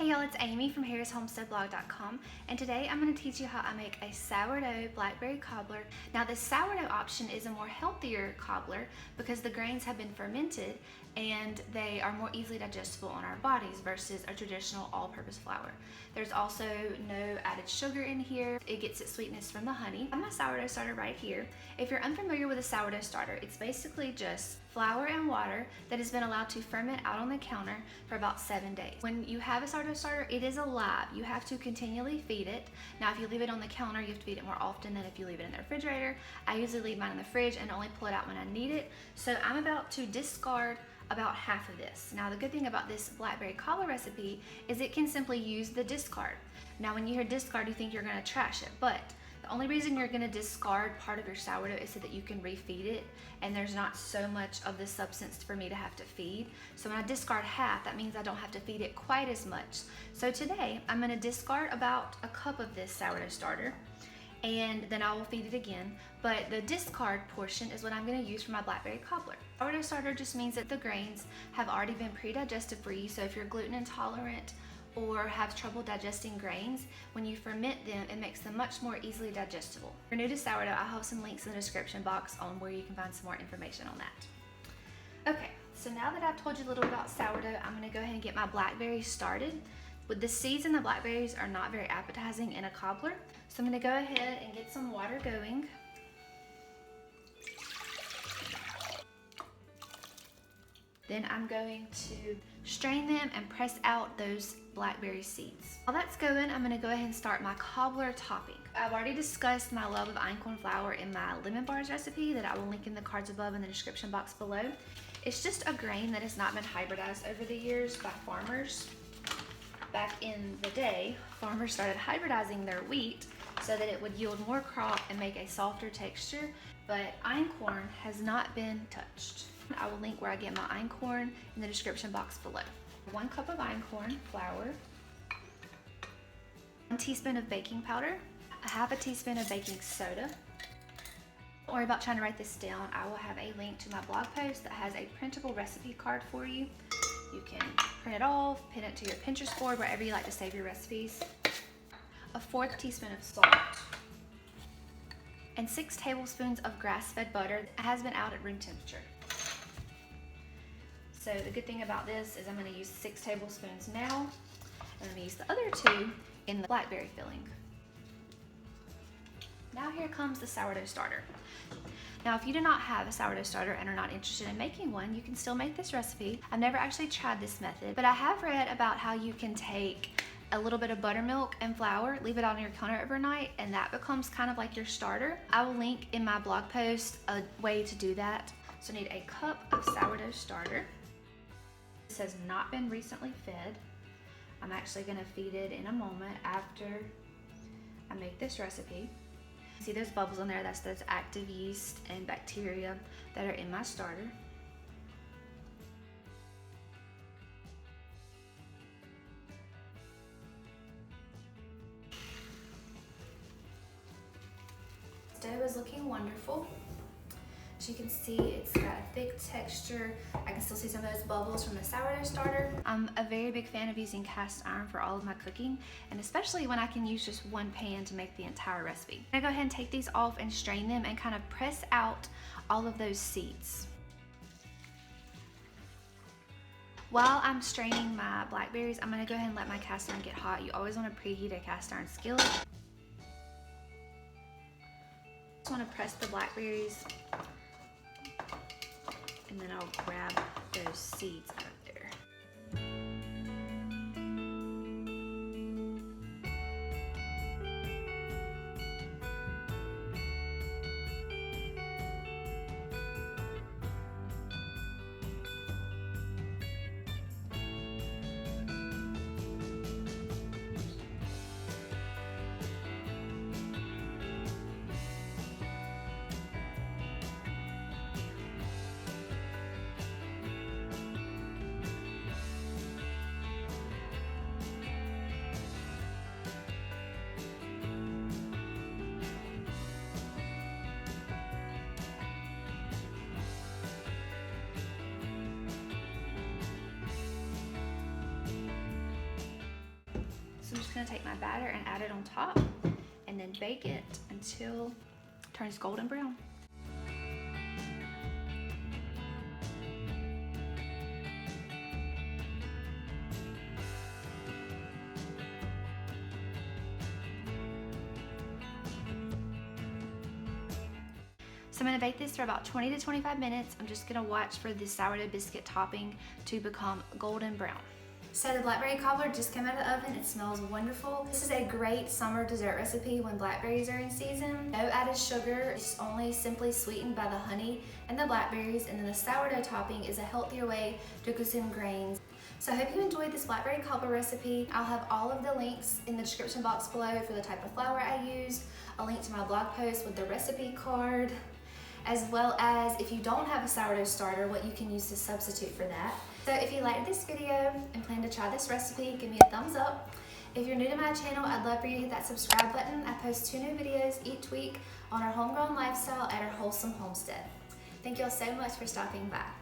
Hey y'all, it's Amy from harrishomesteadblog.com, and today I'm going to teach you how I make a sourdough blackberry cobbler. Now this sourdough option is a more healthier cobbler because the grains have been fermented and they are more easily digestible on our bodies versus a traditional all-purpose flour. There's also no added sugar in here. It gets its sweetness from the honey. I have my sourdough starter right here. If you're unfamiliar with a sourdough starter, it's basically just flour and water that has been allowed to ferment out on the counter for about 7 days. When you have a sourdough starter, it is alive. You have to continually feed it. Now if you leave it on the counter, you have to feed it more often than if you leave it in the refrigerator. I usually leave mine in the fridge and only pull it out when I need it. So I'm about to discard about half of this. Now the good thing about this blackberry cobbler recipe is it can simply use the discard. Now when you hear discard, you think you're gonna trash it, but the only reason you're gonna discard part of your sourdough is so that you can refeed it, and there's not so much of this substance for me to have to feed. So when I discard half, that means I don't have to feed it quite as much. So today, I'm gonna discard about a cup of this sourdough starter, and then I will feed it again. But the discard portion is what I'm gonna use for my blackberry cobbler. Sourdough starter just means that the grains have already been pre-digested for you, so if you're gluten intolerant, or have trouble digesting grains, when you ferment them, it makes them much more easily digestible. If you're new to sourdough, I'll have some links in the description box on where you can find some more information on that. Okay, so now that I've told you a little about sourdough, I'm gonna go ahead and get my blackberries started. With the seeds in the blackberries are not very appetizing in a cobbler, so I'm gonna go ahead and get some water going. Then I'm going to strain them and press out those blackberry seeds. While that's going, I'm gonna go ahead and start my cobbler topping. I've already discussed my love of einkorn flour in my lemon bars recipe that I will link in the cards above and the description box below. It's just a grain that has not been hybridized over the years by farmers. Back in the day, farmers started hybridizing their wheat so that it would yield more crop and make a softer texture, but einkorn has not been touched. I will link where I get my einkorn in the description box below. 1 cup of einkorn flour, 1 teaspoon of baking powder, 1/2 teaspoon of baking soda. Don't worry about trying to write this down. I will have a link to my blog post that has a printable recipe card for you. You can print it off, pin it to your Pinterest board, wherever you like to save your recipes. 1/4 teaspoon of salt, and 6 tablespoons of grass-fed butter that has been out at room temperature. So the good thing about this is I'm going to use 6 tablespoons now, and I'm going to use the other 2 in the blackberry filling. Now here comes the sourdough starter. Now if you do not have a sourdough starter and are not interested in making one, you can still make this recipe. I've never actually tried this method, but I have read about how you can take a little bit of buttermilk and flour, leave it out on your counter overnight, and that becomes kind of like your starter. I will link in my blog post a way to do that. So I need a cup of sourdough starter. This has not been recently fed. I'm actually gonna feed it in a moment after I make this recipe. See those bubbles in there? That's those active yeast and bacteria that are in my starter. Dough is looking wonderful. As you can see, it's got a thick texture. I can still see some of those bubbles from the sourdough starter. I'm a very big fan of using cast iron for all of my cooking, and especially when I can use just one pan to make the entire recipe. I'm gonna go ahead and take these off and strain them and kind of press out all of those seeds. While I'm straining my blackberries, I'm gonna go ahead and let my cast iron get hot. You always wanna preheat a cast iron skillet. Just wanna press the blackberries, and then I'll grab those seeds out of there. gonna take my batter and add it on top and then bake it until it turns golden brown. So I'm going to bake this for about 20 to 25 minutes. I'm just going to watch for the sourdough biscuit topping to become golden brown. So the blackberry cobbler just came out of the oven. It smells wonderful. This is a great summer dessert recipe when blackberries are in season. No added sugar, it's only simply sweetened by the honey and the blackberries, and then the sourdough topping is a healthier way to consume grains. So I hope you enjoyed this blackberry cobbler recipe. I'll have all of the links in the description box below for the type of flour I used, a link to my blog post with the recipe card, as well as if you don't have a sourdough starter, what you can use to substitute for that. So if you liked this video and plan to try this recipe, give me a thumbs up. If you're new to my channel, I'd love for you to hit that subscribe button. I post 2 new videos each week on our homegrown lifestyle at our Wholesome Homestead. Thank y'all so much for stopping by.